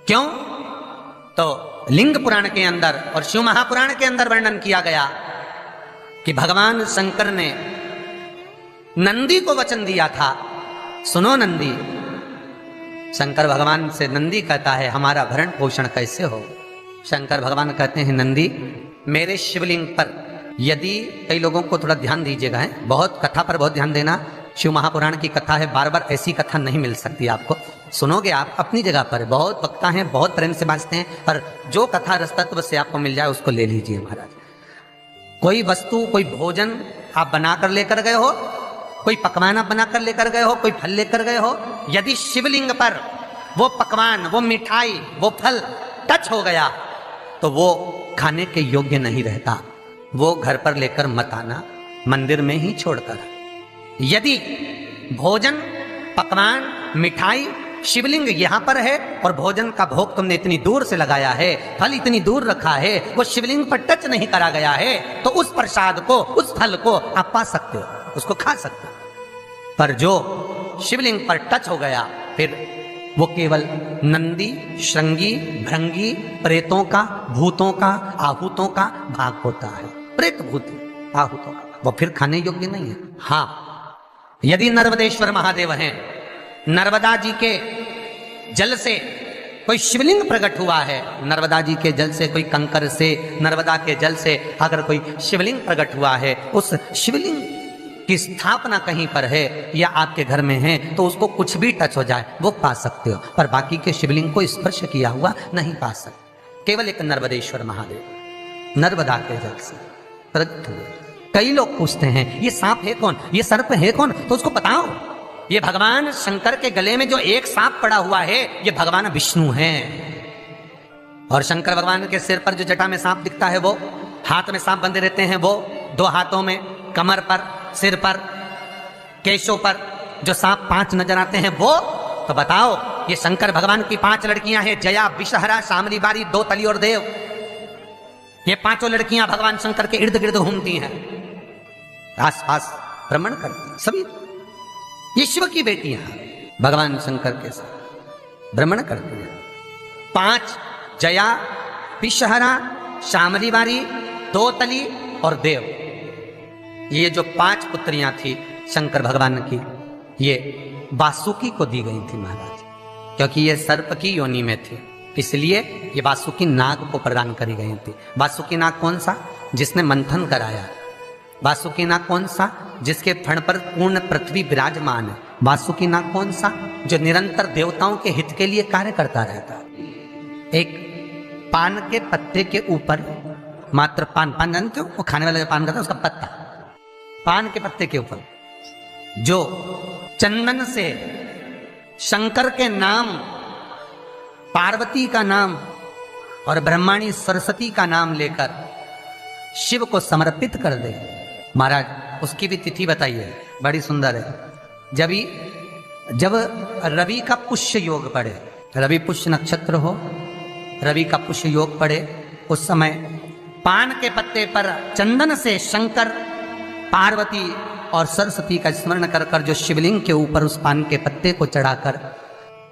क्यों? तो लिंग पुराण के अंदर और शिव महापुराण के अंदर वर्णन किया गया कि भगवान शंकर ने नंदी को वचन दिया था, सुनो नंदी। शंकर भगवान से नंदी कहता है हमारा भरण पोषण कैसे हो? शंकर भगवान कहते हैं नंदी, मेरे शिवलिंग पर यदि, कई लोगों को थोड़ा ध्यान दीजिएगा, है बहुत कथा पर बहुत ध्यान देना, शिव महापुराण की कथा है, बार बार ऐसी कथा नहीं मिल सकती आपको। सुनोगे आप अपनी जगह पर, बहुत वक्ता हैं, बहुत प्रेम से बांचते हैं, और जो कथा रसतत्व से आपको मिल जाए उसको ले लीजिए महाराज। कोई वस्तु, कोई भोजन आप बनाकर लेकर गए हो, कोई पकवान आप बनाकर लेकर गए हो, कोई फल लेकर गए हो, यदि शिवलिंग पर वो पकवान, वो मिठाई, वो फल टच हो गया तो वो खाने के योग्य नहीं रहता। वो घर पर लेकर मत आना, मंदिर में ही छोड़कर। यदि भोजन, पकवान, मिठाई, शिवलिंग यहां पर है और भोजन का भोग तुमने इतनी दूर से लगाया है, फल इतनी दूर रखा है, वो शिवलिंग पर टच नहीं करा गया है, तो उस प्रसाद को, उस फल को आप पा सकते हो, उसको खा सकते हो। पर जो शिवलिंग पर टच हो गया, फिर वो केवल नंदी, श्रृंगी, भृंगी, प्रेतों का, भूतों का, आहूतों का भाग होता है। प्रेत, भूत, आहूतों का, वो फिर खाने योग्य नहीं है। हाँ, यदि नर्मदेश्वर महादेव हैं, नर्मदा जी के जल से कोई शिवलिंग प्रकट हुआ है, नर्मदा जी के जल से, कोई कंकर से, नर्मदा के जल से अगर कोई शिवलिंग प्रकट हुआ है, उस शिवलिंग की स्थापना कहीं पर है या आपके घर में है, तो उसको कुछ भी टच हो जाए वो पा सकते हो, पर बाकी के शिवलिंग को स्पर्श किया हुआ नहीं पा सकते। केवल एक नर्मदेश्वर महादेव नर्मदा के जल से प्रकट हुए। कई लोग पूछते हैं ये सांप है कौन, ये सर्प है कौन, तो उसको बताओ, ये भगवान शंकर के गले में जो एक सांप पड़ा हुआ है, ये भगवान विष्णु हैं। और शंकर भगवान के सिर पर जो जटा में सांप दिखता है, वो हाथ में सांप बंधे रहते हैं, वो दो हाथों में, कमर पर, सिर पर, केशों पर जो सांप 5 नजर आते हैं, वो तो बताओ, ये शंकर भगवान की 5 लड़कियां हैं, जया, विषहरा, शामली बारी, दो तली और देव। ये 5 लड़कियां भगवान शंकर के इर्द गिर्द घूमती हैं, आस पास भ्रमण करती हैं, सभी ये शिव की बेटियां भगवान शंकर के साथ भ्रमण करती हैं। 5 जया, विषहरा, शामली बारी, दो तली और देव, ये जो 5 पुत्रियां थी शंकर भगवान की, ये वासुकी को दी गई थी महाराज, क्योंकि ये सर्प की योनि में थे, इसलिए ये वासुकी नाग को प्रदान करी गई थी। वासुकी नाग कौन सा? जिसने मंथन कराया। वासुकी नाग कौन सा? जिसके फण पर पूर्ण पृथ्वी विराजमान है। वासुकी नाग कौन सा? जो निरंतर देवताओं के हित के लिए कार्य करता रहता है। एक पान के पत्ते के ऊपर, मात्र पान जानते हो, वो खाने वाला जो पान करता है उसका पत्ता, पान के पत्ते के ऊपर जो चंदन से शंकर के नाम, पार्वती का नाम और ब्रह्माणी सरस्वती का नाम लेकर शिव को समर्पित कर दे महाराज, उसकी भी तिथि बताइए, बड़ी सुंदर है। जब रवि का पुष्य योग पड़े, रवि पुष्य नक्षत्र हो, रवि का पुष्य योग पड़े, उस समय पान के पत्ते पर चंदन से शंकर, पार्वती और सरस्वती का स्मरण कर कर जो शिवलिंग के ऊपर उस पान के पत्ते को चढ़ाकर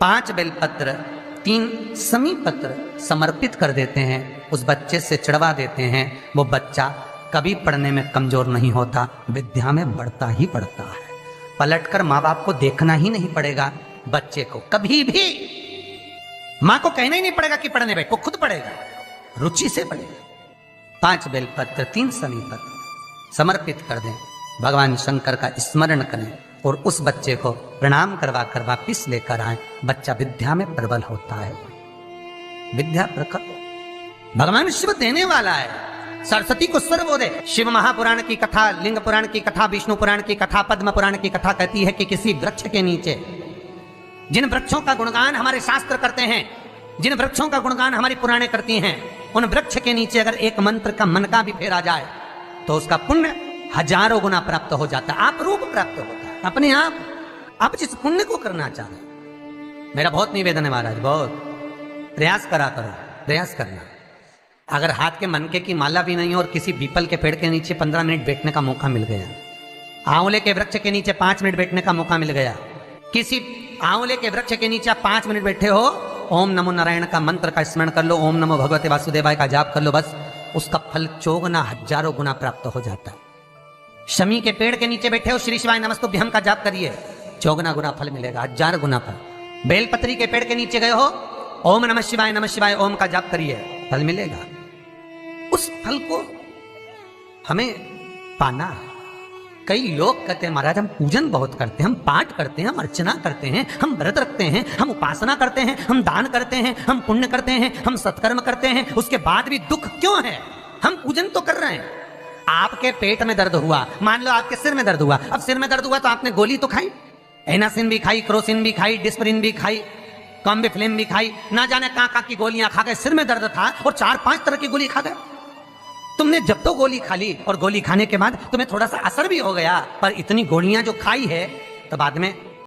5 बेलपत्र, 3 समी पत्र समर्पित कर देते हैं, उस बच्चे से चढ़वा देते हैं, वो बच्चा कभी पढ़ने में कमजोर नहीं होता, विद्या में बढ़ता ही बढ़ता है। पलटकर माँ बाप को देखना ही नहीं पड़ेगा, बच्चे को कभी भी माँ को कहना ही नहीं पड़ेगा कि पढ़ने बैठ, वो खुद पढ़ेगा, रुचि से पढ़ेगा। 5 बेलपत्र, 3 समी पत्र समर्पित कर दें, भगवान शंकर का स्मरण करें और उस बच्चे को प्रणाम करवा कर वापिस लेकर आए, बच्चा विद्या में प्रबल होता है, विद्या प्रखर। भगवान शिव देने वाला है, सरस्वती को स्वर वो दे। शिव महापुराण की कथा, लिंग पुराण की कथा, विष्णु पुराण की कथा, पद्म पुराण की कथा कहती है कि किसी वृक्ष के नीचे, जिन वृक्षों का गुणगान हमारे शास्त्र करते हैं, जिन वृक्षों का गुणगान हमारी पुराणे करती हैं, उन वृक्ष के नीचे अगर एक मंत्र का मन का भी फेरा जाए तो उसका पुण्य 1000 गुना प्राप्त हो जाता है, आप रूप प्राप्त होता है अपने आप जिस पुण्य को करना चाहते। मेरा बहुत निवेदन है महाराज, बहुत प्रयास करा करो, प्रयास करना। अगर हाथ के मनके की माला भी नहीं हो और किसी पीपल के पेड़ के नीचे 15 मिनट बैठने का मौका मिल गया, आंवले के वृक्ष के नीचे 5 मिनट बैठने का मौका मिल गया, किसी आंवले के वृक्ष के नीचे 5 मिनट बैठे हो ओम नमो नारायण का मंत्र का स्मरण कर लो, ओम नमो भगवते वासुदेवाय का जाप कर लो, बस उसका फल चौगुना हजारों गुना प्राप्त हो जाता है। शमी के पेड़ के नीचे बैठे हो, श्री शिवाय नमस्तुभ्यम का जाप करिए, चौगुना गुना फल मिलेगा, 1000 गुना फल। बेलपत्री के पेड़ के नीचे गए हो, ओम नमः शिवाय ओम का जाप करिए, फल मिलेगा। उस फल को हमें पाना है। कई लोग कहते हैं महाराज हम पूजन बहुत करते हैं, हम पाठ करते हैं, हम अर्चना करते हैं, हम व्रत रखते हैं, हम उपासना करते हैं, हम दान करते हैं, हम पुण्य करते हैं, हम सत्कर्म करते हैं, उसके बाद भी दुख क्यों है? हम पूजन तो कर रहे हैं। आपके पेट में दर्द हुआ, मान लो आपके सिर में दर्द हुआ, अब सिर में दर्द हुआ तो आपने गोली तो खाई, एनासिन भी खाई, क्रोसिन भी खाई, डिस्परिन भी खाई, कॉम्बिफ्लेम भी खाई, ना जाने कहां की गोलियां खा गए, सिर में दर्द था और 4-5 तरह की गोली खा गए। तुमने जब तो गोली खा ली और गोली खाने के बाद तुम्हें थोड़ा सा असर भी हो गया, पर इतनी गोलियां जो खाई है तो बाद में